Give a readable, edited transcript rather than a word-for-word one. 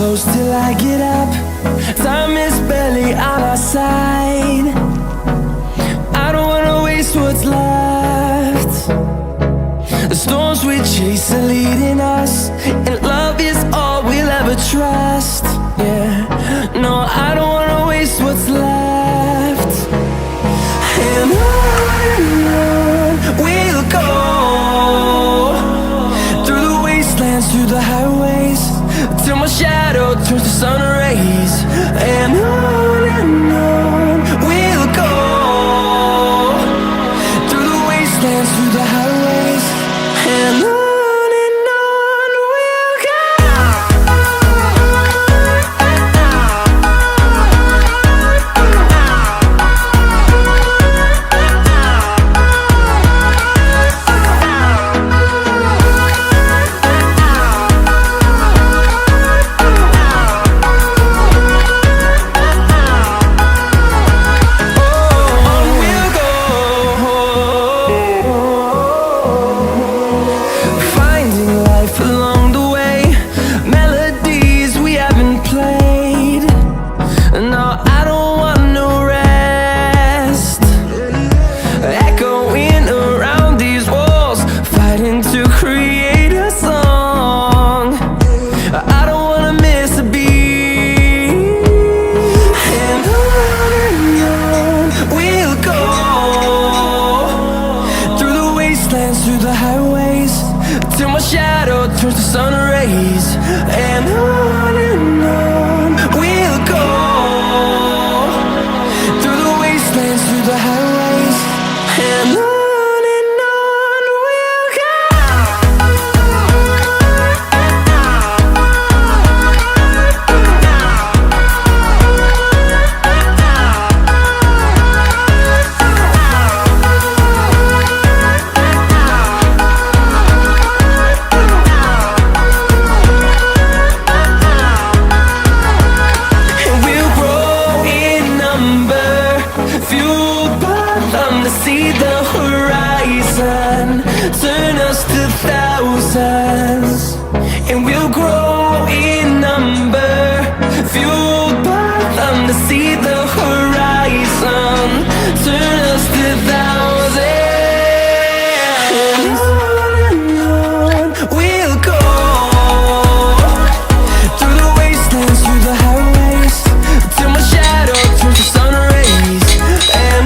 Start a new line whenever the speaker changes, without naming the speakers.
close till I get up. Time is barely on our side. I don't wanna waste what's left. The storms we chase are leading us, and love is all we'll ever trust. Yeah, no, I don't wanna waste what's left. And on we'll go, through the wastelands, through the highways, till my shadow turns to sun rays. And on we'll go, through the wastelands, through the highways, and on we'll go. Through the highways, till my shadow turns to sun rays. And on we'll go, through the wastelands, through the highways, and on. See the horizon turn us to thousands, and we'll grow in number, fueled by them. To see the horizon turn us to thousands, and on we'll go, through the wastelands, through the highways, till my shadow turns to sun rays. And